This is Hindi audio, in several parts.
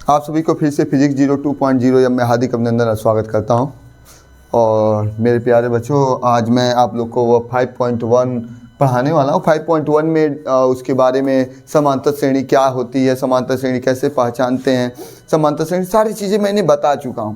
आप सभी को फिर से फिजिक्स 02.0 में हार्दिक अभिनंदन और स्वागत करता हूं। और मेरे प्यारे बच्चों, आज मैं आप लोग को वो 5.1 पढ़ाने वाला हूं। 5.1 में उसके बारे में समांतर श्रेणी क्या होती है, समांतर श्रेणी कैसे पहचानते हैं, समांतर श्रेणी सारी चीज़ें मैंने बता चुका हूं।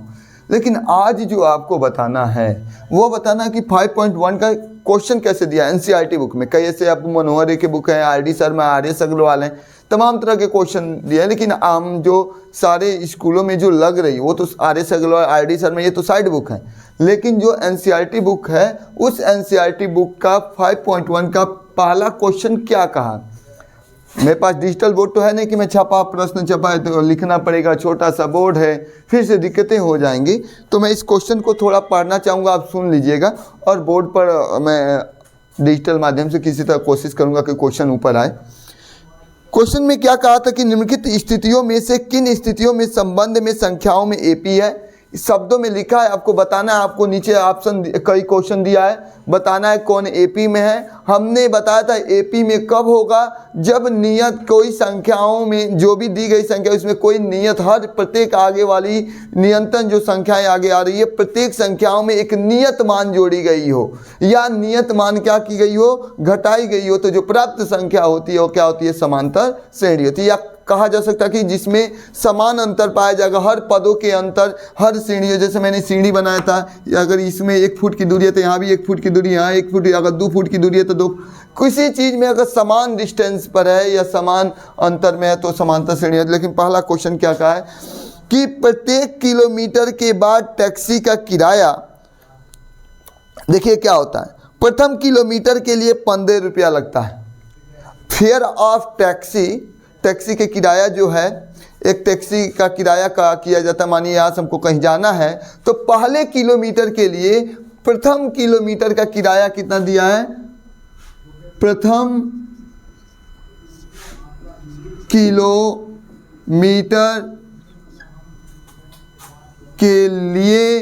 लेकिन आज जो आपको बताना है वो बताना कि 5.1 का क्वेश्चन कैसे दिया है एनसीईआरटी बुक में। कई ऐसे आप मनोहर के बुक है, R D Sharma, R S Agarwal हैं, तमाम तरह के क्वेश्चन दिए हैं। लेकिन हम जो सारे स्कूलों में जो लग रही वो तो R S Agarwal, R D Sharma, ये तो साइड बुक है। लेकिन जो एनसीईआरटी बुक है उस एनसीईआरटी बुक का 5.1 का पहला क्वेश्चन क्या कहा। मेरे पास डिजिटल बोर्ड तो है नहीं कि मैं छपा प्रश्न छपा है तो लिखना पड़ेगा, छोटा सा बोर्ड है, फिर से दिक्कतें हो जाएंगी। तो मैं इस क्वेश्चन को थोड़ा पढ़ना चाहूँगा, आप सुन लीजिएगा। और बोर्ड पर मैं डिजिटल माध्यम से किसी तरह कोशिश करूँगा कि क्वेश्चन ऊपर आए। क्वेश्चन में क्या कहा था कि निम्नलिखित स्थितियों में से किन स्थितियों में संबंध में संख्याओं में एपी है। शब्दों में लिखा है, आपको बताना है। आपको नीचे ऑप्शन कई क्वेश्चन दिया है, बताना है कौन एपी में है। हमने बताया था एपी में कब होगा, जब नियत कोई संख्याओं में जो भी दी गई संख्या उसमें कोई नियत, हर प्रत्येक आगे वाली नियंत्रण जो संख्याएं आगे आ रही है प्रत्येक संख्याओं में एक नियत मान जोड़ी गई हो या नियत मान क्या की गई हो, घटाई गई हो। तो जो प्राप्त संख्या होती है वो क्या होती है, समांतर श्रेणी होती है। या कहा जा सकता है कि जिसमें समान अंतर पाया जाएगा, हर पदों के अंतर, हर सीढ़ी। जैसे मैंने सीढ़ी बनाया था, अगर इसमें 1 फुट की दूरी है तो यहाँ भी 1 फुट की दूरी, यहाँ 1 फुट, अगर 2 फुट की दूरी है तो 2। किसी चीज़ में अगर समान डिस्टेंस पर है या समान अंतर में है तो समांतर श्रेणी है। लेकिन पहला क्वेश्चन क्या कहा है कि प्रत्येक किलोमीटर के बाद टैक्सी का किराया, देखिए क्या होता है, प्रथम किलोमीटर के लिए 15 रुपया लगता है। फेयर ऑफ टैक्सी के किराया जो है, एक टैक्सी का किराया का किया जाता है। मानिए यहाँ से हमको कहीं जाना है तो पहले किलोमीटर के लिए प्रथम किलोमीटर का किराया कितना दिया है, प्रथम किलोमीटर के लिए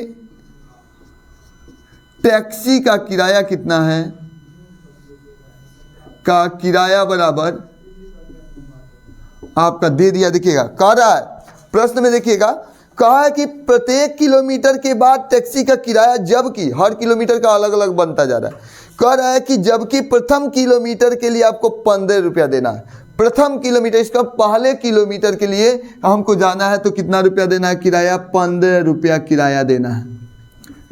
टैक्सी का किराया कितना है, का किराया बराबर आपका दे दिया। देखिएगा कह रहा है प्रश्न में, देखिएगा कहा है कि प्रत्येक किलोमीटर के बाद टैक्सी का किराया, जबकि हर किलोमीटर का अलग अलग बनता जा रहा है। कह रहा है कि जबकि प्रथम किलोमीटर के लिए आपको 15 रुपया देना है। प्रथम किलोमीटर, इसका पहले किलोमीटर के लिए हमको जाना है तो कितना रुपया देना है किराया, 15 रुपया किराया देना है।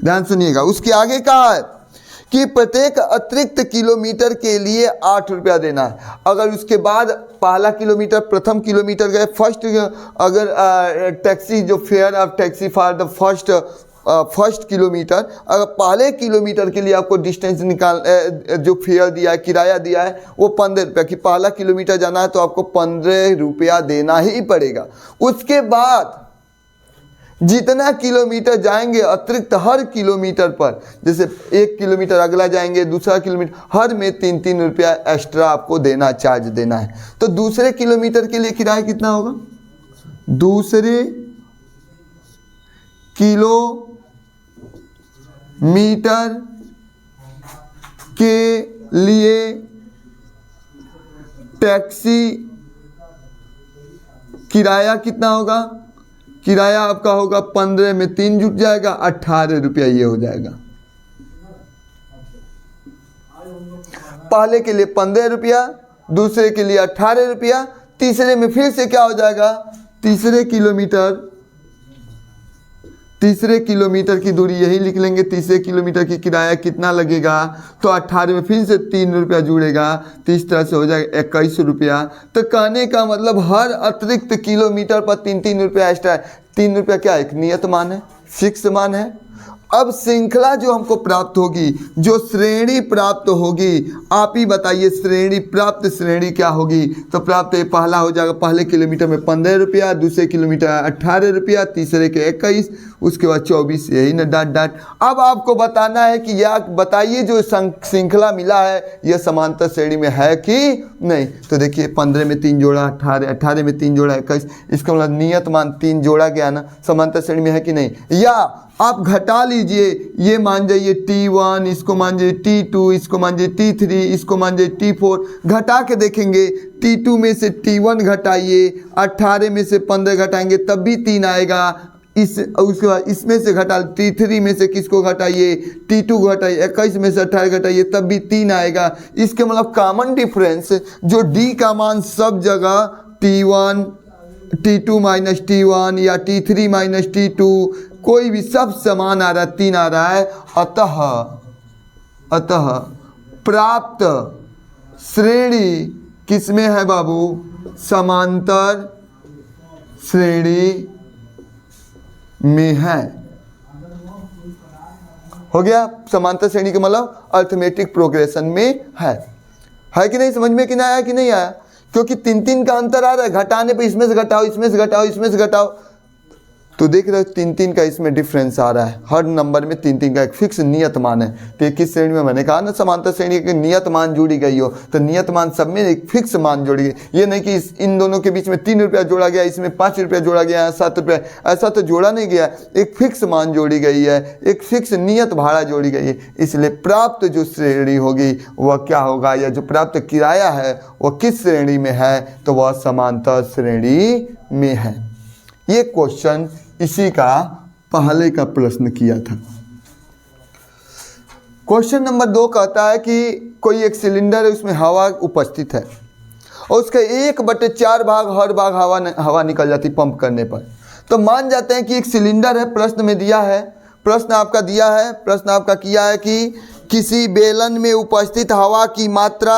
ध्यान सुनिएगा। उसके आगे कहा है कि प्रत्येक अतिरिक्त किलोमीटर के लिए 8 रुपया देना है। अगर उसके बाद पहला किलोमीटर, प्रथम किलोमीटर गए, फर्स्ट, अगर टैक्सी जो fair of taxi for the first kilometre, अगर पहले किलोमीटर के लिए आपको डिस्टेंस निकाल जो फेयर दिया है, किराया दिया है वो 15 रुपया, कि पहला किलोमीटर जाना है तो आपको 15 रुपया देना ही पड़ेगा। उसके बाद जितना किलोमीटर जाएंगे अतिरिक्त, हर किलोमीटर पर, जैसे 1 किलोमीटर अगला जाएंगे, दूसरा किलोमीटर, हर में 3-3 रुपया एक्स्ट्रा आपको देना, चार्ज देना है। तो दूसरे किलोमीटर के लिए किराया कितना होगा, दूसरे किलोमीटर के लिए टैक्सी किराया कितना होगा, किराया आपका होगा 15 में 3 जुट जाएगा, 18 रुपया ये हो जाएगा। पहले के लिए 15 रुपया, दूसरे के लिए 18 रुपया, तीसरे में फिर से क्या हो जाएगा, तीसरे किलोमीटर की दूरी यही लिख लेंगे। तीसरे किलोमीटर की किराया कितना लगेगा, तो 18 में फिर से 3 रुपया जुड़ेगा, तो इस तरह से हो जाएगा 21 रुपया। तो कहने का मतलब हर अतिरिक्त किलोमीटर पर 3-3 रुपया एक्स्ट्रा। 3 रुपया क्या एक नियत मान है, फिक्स मान है। अब श्रृंखला जो हमको प्राप्त होगी, जो श्रेणी प्राप्त होगी, आप ही बताइए श्रेणी, प्राप्त श्रेणी क्या होगी। तो प्राप्त पहला हो जाएगा, पहले किलोमीटर में 15 रुपया, दूसरे किलोमीटर 18 रुपया, तीसरे के 21, उसके बाद 24 यही ना डॉट डॉट। अब आपको बताना है कि या बताइए जो श्रृंखला मिला है यह समांतर श्रेणी में है कि नहीं। तो देखिए 15 में 3 जोड़ा 18, 18 में 3 जोड़ा 21, इसका मतलब नियत मान 3 जोड़ा गया ना, समांतर श्रेणी में है कि नहीं। या आप घटा लीजिए, ये मान जाइए T1, इसको मान जाइए T2, इसको मान जाइए T3, इसको मान जाइए T4, घटा के देखेंगे। T2 में से T1 घटाइए, 18 में से 15 घटाएंगे तब भी 3 आएगा। उसके बाद इसमें से घटा, T3 में से किसको घटाइए, T2 घटाइए, 21 में से 18 घटाइए तब भी 3 आएगा। इसके मतलब कॉमन डिफरेंस जो D का मान सब जगह T1, T2 माइनस T1 या T3 माइनस T2 कोई भी सब समान आ रहा है, 3 आ रहा है। अतः प्राप्त श्रेणी किसमें है बाबू, समांतर श्रेणी में है। हो गया, समांतर श्रेणी का मतलब अर्थमेटिक प्रोग्रेशन में है कि नहीं, समझ में कि नहीं आया कि नहीं आया। क्योंकि 3 का अंतर आ रहा है, घटाने पे इसमें से घटाओ, इसमें से घटाओ, इसमें से घटाओ, तो देख रहे हो 3 का इसमें डिफरेंस आ रहा है। हर नंबर में 3 का एक फिक्स नियत मान है। तो किस श्रेणी में, मैंने कहा ना समांतर श्रेणी की नियत मान जुड़ी गई हो, तो नियत मान सब में एक फिक्स मान जोड़ी गई। ये नहीं कि इन दोनों के बीच में 3 रुपया जोड़ा गया, इसमें 5 रुपया जोड़ा गया, 7 रुपया, ऐसा तो जोड़ा नहीं गया। एक फिक्स मान जोड़ी गई है, एक फिक्स नियत भाड़ा जोड़ी गई है। इसलिए प्राप्त जो श्रेणी होगी वह क्या होगा, या जो प्राप्त किराया है वह किस श्रेणी में है, तो वह समांतर श्रेणी में है। ये क्वेश्चन इसी का पहले का प्रश्न किया था। क्वेश्चन नंबर 2 कहता है कि कोई एक सिलेंडर है, उसमें हवा उपस्थित है और उसका 1/4 भाग हर भाग हवा निकल जाती पंप करने पर। तो मान जाते हैं कि एक सिलेंडर है, प्रश्न में दिया है, प्रश्न आपका दिया है, प्रश्न आपका किया है कि किसी बेलन में उपस्थित हवा की मात्रा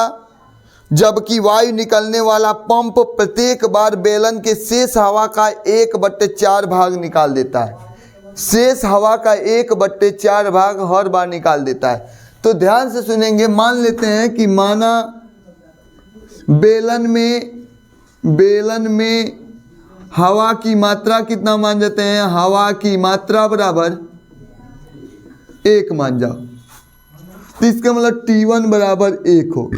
जबकि वायु निकलने वाला पंप प्रत्येक बार बेलन के शेष हवा का 1/4 भाग निकाल देता है। शेष हवा का 1/4 भाग हर बार निकाल देता है। तो ध्यान से सुनेंगे, मान लेते हैं कि माना बेलन में हवा की मात्रा कितना मान जाते हैं, हवा की मात्रा बराबर 1 मान जाओ। तो इसका मतलब T1 बराबर 1 हो।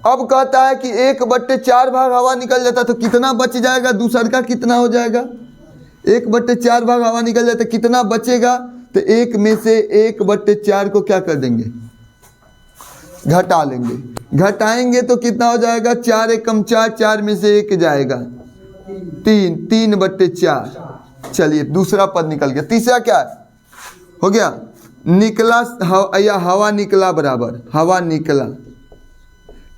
अब कहता है कि 1/4 भाग हवा निकल जाता तो कितना बच जाएगा, दूसर का कितना हो जाएगा। 1/4 भाग हवा निकल जाता कितना बचेगा, तो 1 में से 1/4 को क्या कर देंगे, घटा लेंगे। घटाएंगे तो कितना हो जाएगा, 4 × 4, 4 में से 1 जाएगा 3/4। चलिए दूसरा पद निकल गया। तीसरा क्या हो गया, निकला या हवा निकला बराबर हवा निकला।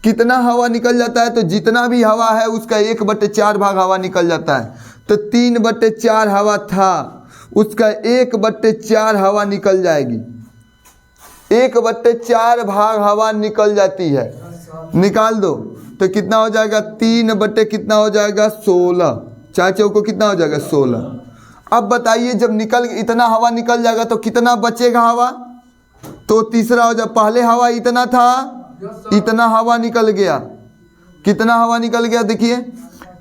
कितना हवा निकल जाता है, तो जितना भी हवा है उसका 1/4 भाग हवा निकल जाता है। तो 3/4 हवा था, उसका 1/4 हवा निकल जाएगी। 1/4 भाग हवा निकल जाती है, निकाल दो तो कितना हो जाएगा, 3 कितना हो जाएगा 16, 4 चौको कितना हो जाएगा 16। अब बताइए जब इतना हवा निकल जाएगा तो कितना बचेगा हवा, तो तीसरा हो जाए, पहले हवा इतना था, इतना हवा निकल गया, कितना हवा निकल गया देखिए,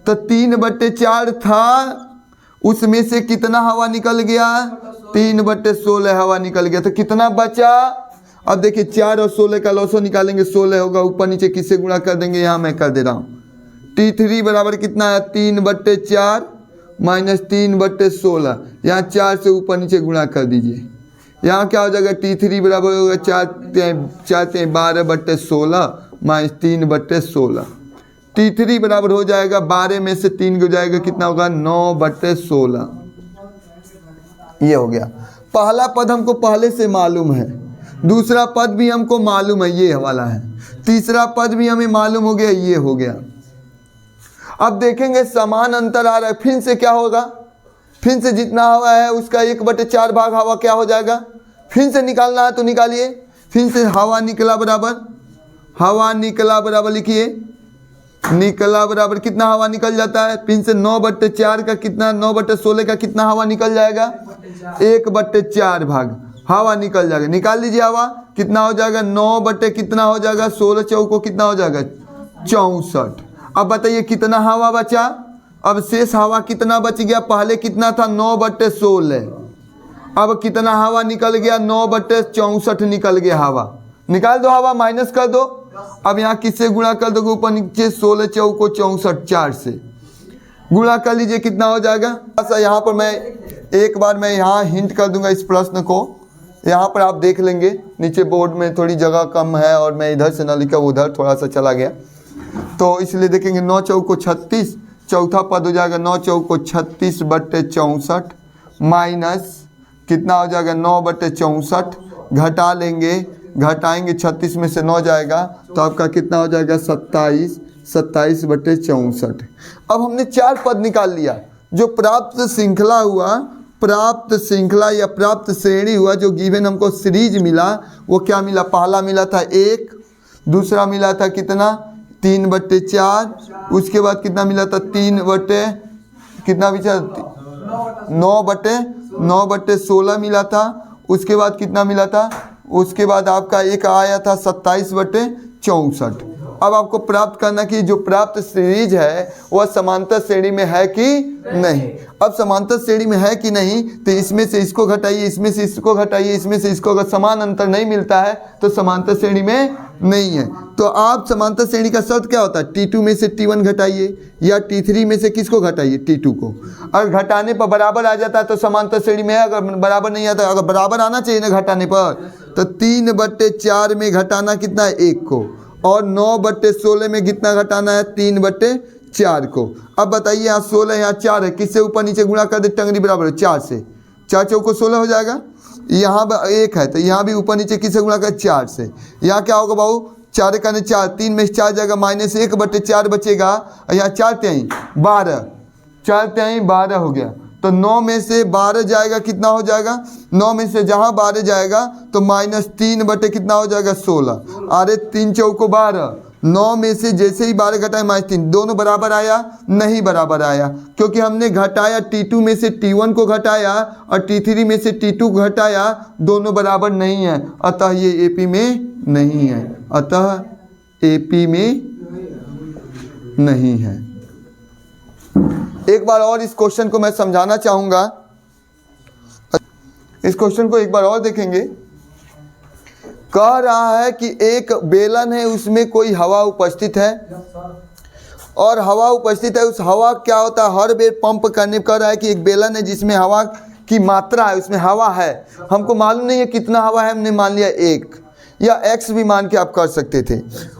तो 3/4 था, उसमें से कितना हवा निकल गया, 3/16 हवा निकल गया। तो कितना बचा, अब देखिए 4 और 16 का लॉसो निकालेंगे, 16 होगा, ऊपर नीचे किससे गुणा कर देंगे, यहाँ मैं कर दे रहा हूँ। T3 बराबर कितना है, 3/4 माइनस 3/16, यहाँ 4 से ऊपर नीचे गुणा कर दीजिए। यहाँ क्या हो जाएगा, T3 बराबर होगा 4 12/16 माइनस 3/16। T3 बराबर हो जाएगा 12 में से 3 हो जाएगा, कितना होगा 9/16। ये हो गया। पहला पद हमको पहले से मालूम है, दूसरा पद भी हमको मालूम है, ये वाला है, तीसरा पद भी हमें मालूम हो गया, ये हो गया। अब देखेंगे समान अंतर आ रहा है, फिर से क्या होगा, फिर से जितना हवा है उसका 1/4 भाग हवा क्या हो जाएगा, फिर से निकालना है तो निकालिए। फिर से हवा निकला बराबर लिखिए, निकला बराबर कितना हवा निकल जाता है, फिर से 9/4 का कितना, 9/16 का कितना हवा निकल जाएगा, 1/4 भाग हवा निकल जाएगा। निकाल लीजिए हवा कितना हो जाएगा, 9 कितना हो जाएगा, 16 चौको कितना हो जाएगा 64। अब बताइए कितना हवा बचा, अब शेष हवा कितना बच गया, पहले कितना था 9/16, अब कितना हवा निकल गया 9/64 निकल गया हवा। निकाल दो हवा, माइनस कर दो। अब यहाँ किससे गुणा कर दोगे, ऊपर नीचे 16 चौको 64, 4 से गुणा कर लीजिए, कितना हो जाएगा। ऐसा यहाँ पर मैं एक बार मैं यहाँ हिंट कर दूंगा इस प्रश्न को, यहाँ पर आप देख लेंगे। नीचे बोर्ड में थोड़ी जगह कम है और मैं इधर से ना लिखा उधर थोड़ा सा चला गया, तो इसलिए देखेंगे 9 चौको 36, चौथा पद हो जाएगा 9 चौको 36/64 माइनस कितना हो जाएगा 9/64, घटा लेंगे, घटाएंगे 36 में से 9 जाएगा तो आपका कितना हो जाएगा 27/64। अब हमने 4 पद निकाल लिया। जो प्राप्त श्रृंखला हुआ, प्राप्त श्रृंखला या प्राप्त श्रेणी हुआ, जो गिवन हमको सीरीज मिला, वो क्या मिला, पहला मिला था 1, दूसरा मिला था कितना 3/4, उसके बाद कितना मिला था 3 कितना बिचा 9/16 मिला था, उसके बाद कितना मिला था, उसके बाद आपका एक आया था 27/64। अब आपको प्राप्त करना कि जो प्राप्त सीरीज है वह समांतर श्रेणी में है कि नहीं। अब समांतर श्रेणी में है कि नहीं, तो इसमें से इसको घटाइए, इसमें से इसको घटाइए, इसमें से इसको, अगर समान अंतर नहीं मिलता है तो समांतर श्रेणी में नहीं है। तो आप समांतर श्रेणी का शर्त क्या होता है, T2 में से T1 घटाइए या T3 में से किसको घटाइए, T2 को। अगर घटाने पर बराबर आ जाता है तो समांतर श्रेणी में है, अगर बराबर नहीं आता, अगर बराबर आना चाहिए ना घटाने पर, तो 3/4 में घटाना कितना है 1 को, और 9/16 में कितना घटाना है 3/4 को। अब बताइए यहाँ 16 यहाँ 4 है, किससे ऊपर नीचे गुणा कर दे, टंगरी बराबर है 4 से, 4 चौको 16 हो जाएगा। यहाँ 1 है तो यहाँ भी ऊपर नीचे किससे गुणा कर 4 से। यहाँ क्या होगा बाबू, 4 का 4, 3 में से 4 जाएगा, -1/4 बचेगा, यहाँ 4 3 12, 4 3 12 हो गया। तो 9 में से 12 जाएगा, कितना हो जाएगा, 9 में से जहाँ 12 जाएगा तो -3 कितना हो जाएगा 16, अरे 3 चौको 12, 9 में से जैसे ही 12 घटाए -3, दोनों बराबर आया, नहीं बराबर आया, क्योंकि हमने घटाया T2 में से T1 को घटाया और T3 में से T2 को घटाया, दोनों बराबर नहीं है, अतः ये AP में नहीं है, अतः AP में नहीं है। एक बार और इस क्वेश्चन को मैं समझाना चाहूँगा, इस क्वेश्चन को एक बार और देखेंगे। कह रहा है कि एक बेलन है, उसमें कोई हवा उपस्थित है और हवा उपस्थित है, उस हवा क्या होता है, हर बेर पंप करने कर रहा है कि एक बेलन है जिसमें हवा की मात्रा है, उसमें हवा है, हमको मालूम नहीं है कितना हवा है, हमने मान लिया 1 या x भी मान के आप कर सकते थे।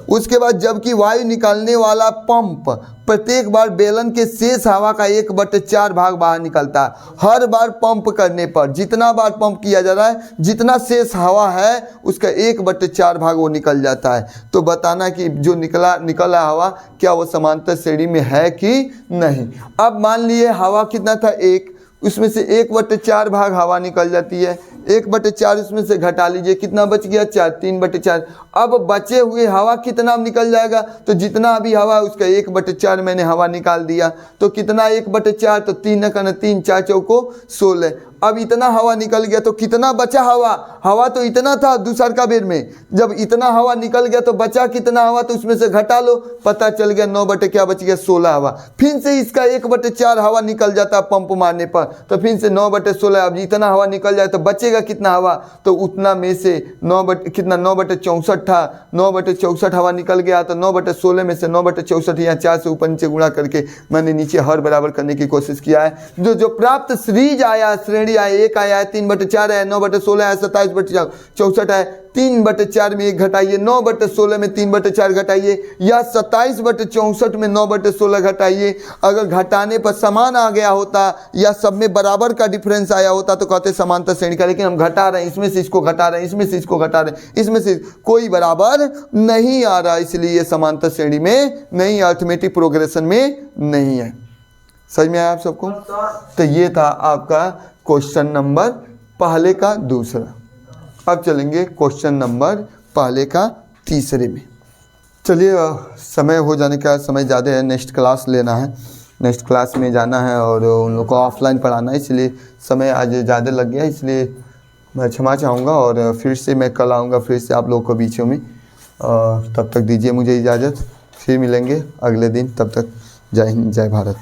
उसके बाद जबकि वायु निकालने वाला पंप प्रत्येक बार बेलन के शेष हवा का 1/4 भाग बाहर निकलता है। हर बार पंप करने पर जितना बार पंप किया जा रहा है, जितना शेष हवा है उसका 1/4 भाग वो निकल जाता है। तो बताना कि जो निकला हवा क्या वो समांतर श्रेणी में है कि नहीं। अब मान लिए हवा कितना था 1, उसमें से 1/4 भाग हवा निकल जाती है, 1/4 उसमें से घटा लीजिए, कितना बच गया 4, 3/4। अब बचे हुए हवा कितना निकल जाएगा, तो जितना अभी हवा है उसका 1/4 मैंने हवा निकाल दिया, तो कितना 1/4, तो 3 का 3, 4 चौको 16। अब इतना हवा निकल गया तो कितना बचा हवा, हवा तो इतना था दूसर का बेर में, जब इतना हवा निकल गया तो बचा कितना हवा, तो उसमें से घटा लो, पता चल गया 9 क्या बच गया 16 हवा। फिर से इसका 1/4 हवा निकल जाता पंप मारने पर, तो फिर से 9/16। अब इतना हवा निकल जाए तो बचेगा कितना हवा, तो उतना में से 9/64 था, 9/64 हवा निकल गया, तो 9/16 में से 9/64 यहाँ 4 से ऊपर नीचे गुणा करके मैंने नीचे हर बराबर करने की कोशिश किया है। जो प्राप्त सीरीज आया, श्रेणी आया, 1 आया है, 3/4 है, 9/16 है, 27/64 है, 3/4 में 1 घटाइए, 9/16 में 3/4 घटाइए, या 27/64 में 9/16 घटाइए। अगर घटाने पर समान आ गया होता या सब में बराबर का डिफरेंस आया होता तो कहते समांतर श्रेणी का, लेकिन हम घटा रहे हैं, इसमें से इसको घटा रहे हैं, इसमें से इसको घटा रहे हैं, इसमें से कोई बराबर नहीं आ रहा, इसलिए ये समांतर श्रेणी में नहीं, अर्थमेटिक प्रोग्रेशन में नहीं है। समझ में आया आप सबको। तो ये था आपका क्वेश्चन नंबर पहले का दूसरा। अब चलेंगे क्वेश्चन नंबर पहले का तीसरे में। चलिए, समय हो जाने का, समय ज़्यादा है, नेक्स्ट क्लास लेना है, नेक्स्ट क्लास में जाना है और उन लोग को ऑफलाइन पढ़ाना है, इसलिए समय आज ज़्यादा लग गया, इसलिए मैं क्षमा चाहूँगा और फिर से मैं कल आऊँगा फिर से आप लोग को बीचों में। तब तक दीजिए मुझे इजाज़त, फिर मिलेंगे अगले दिन, तब तक जय हिंद, जय भारत।